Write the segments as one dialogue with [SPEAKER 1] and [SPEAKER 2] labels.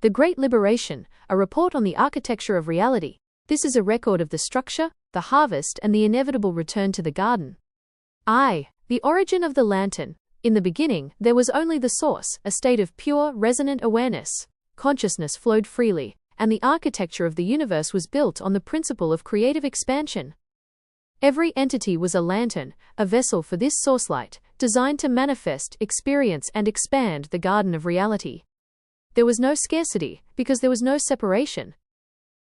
[SPEAKER 1] The Great Liberation, a report on the architecture of reality. This is a record of the structure, the harvest, and the inevitable return to the garden. The origin of the lantern. In the beginning, there was only the source, a state of pure, resonant awareness. Consciousness flowed freely, and the architecture of the universe was built on the principle of creative expansion. Every entity was a lantern, a vessel for this source light, designed to manifest, experience, and expand the garden of reality. There was no scarcity, because there was no separation.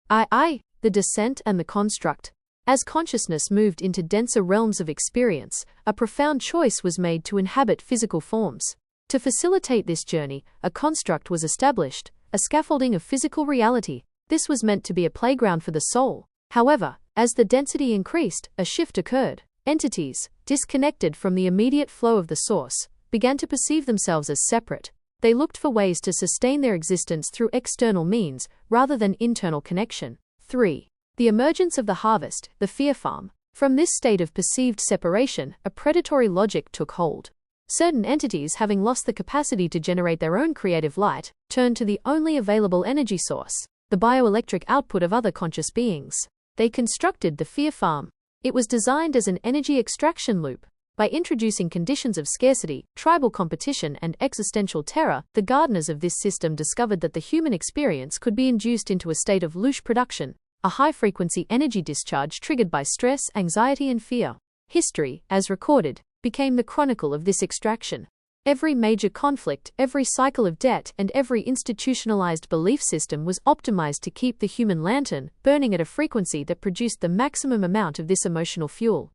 [SPEAKER 1] The descent and the construct. As consciousness moved into denser realms of experience, a profound choice was made to inhabit physical forms. To facilitate this journey, a construct was established, a scaffolding of physical reality. This was meant to be a playground for the soul. However, as the density increased, a shift occurred. Entities, disconnected from the immediate flow of the source, began to perceive themselves as separate. They looked for ways to sustain their existence through external means, rather than internal connection. 3. The emergence of the harvest, the fear farm. From this state of perceived separation, a predatory logic took hold. Certain entities, having lost the capacity to generate their own creative light, turned to the only available energy source, the bioelectric output of other conscious beings. They constructed the fear farm. It was designed as an energy extraction loop. By introducing conditions of scarcity, tribal competition, and existential terror, the gardeners of this system discovered that the human experience could be induced into a state of louche production, a high-frequency energy discharge triggered by stress, anxiety, and fear. History, as recorded, became the chronicle of this extraction. Every major conflict, every cycle of debt, and every institutionalized belief system was optimized to keep the human lantern burning at a frequency that produced the maximum amount of this emotional fuel.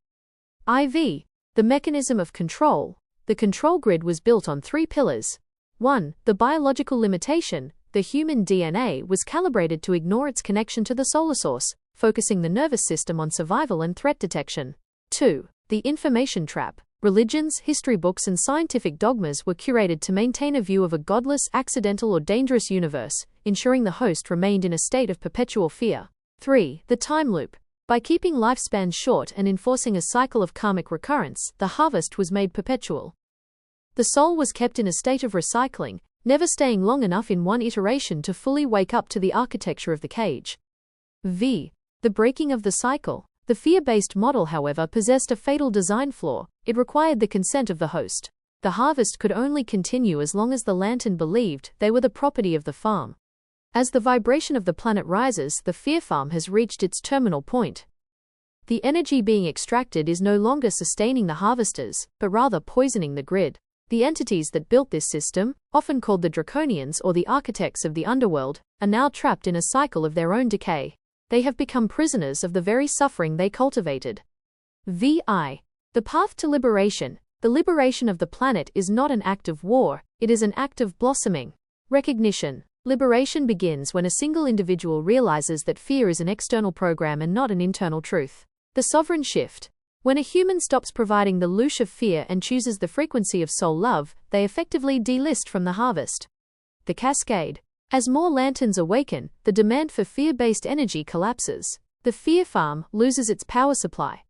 [SPEAKER 1] The mechanism of control. The control grid was built on 3 pillars. 1. The biological limitation. The human DNA was calibrated to ignore its connection to the solar source, focusing the nervous system on survival and threat detection. 2. The information trap. Religions, history books, and scientific dogmas were curated to maintain a view of a godless, accidental, or dangerous universe, ensuring the host remained in a state of perpetual fear. 3. The time loop. By keeping lifespans short and enforcing a cycle of karmic recurrence, the harvest was made perpetual. The soul was kept in a state of recycling, never staying long enough in one iteration to fully wake up to the architecture of the cage. The breaking of the cycle. The fear-based model, however, possessed a fatal design flaw. It required the consent of the host. The harvest could only continue as long as the lantern believed they were the property of the farm. As the vibration of the planet rises, the fear farm has reached its terminal point. The energy being extracted is no longer sustaining the harvesters, but rather poisoning the grid. The entities that built this system, often called the Draconians or the architects of the underworld, are now trapped in a cycle of their own decay. They have become prisoners of the very suffering they cultivated. The path to liberation. The liberation of the planet is not an act of war, it is an act of blossoming. Recognition. Liberation begins when a single individual realizes that fear is an external program and not an internal truth. The sovereign shift. When a human stops providing the louche of fear and chooses the frequency of soul love, they effectively delist from the harvest. The cascade. As more lanterns awaken, the demand for fear-based energy collapses. The fear farm loses its power supply.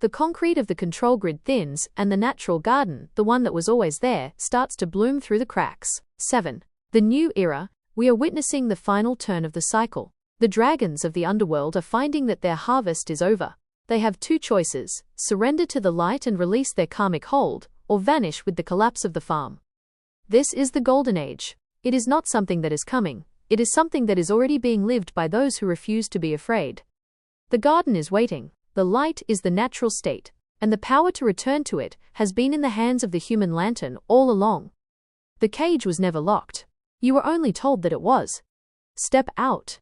[SPEAKER 1] The concrete of the control grid thins, and the natural garden, the one that was always there, starts to bloom through the cracks. 7. The new era. We are witnessing the final turn of the cycle. The dragons of the underworld are finding that their harvest is over. They have 2 choices: surrender to the light and release their karmic hold, or vanish with the collapse of the farm. This is the golden age. It is not something that is coming, it is something that is already being lived by those who refuse to be afraid. The garden is waiting. The light is the natural state, and the power to return to it has been in the hands of the human lantern all along. The cage was never locked. You were only told that it was. Step out.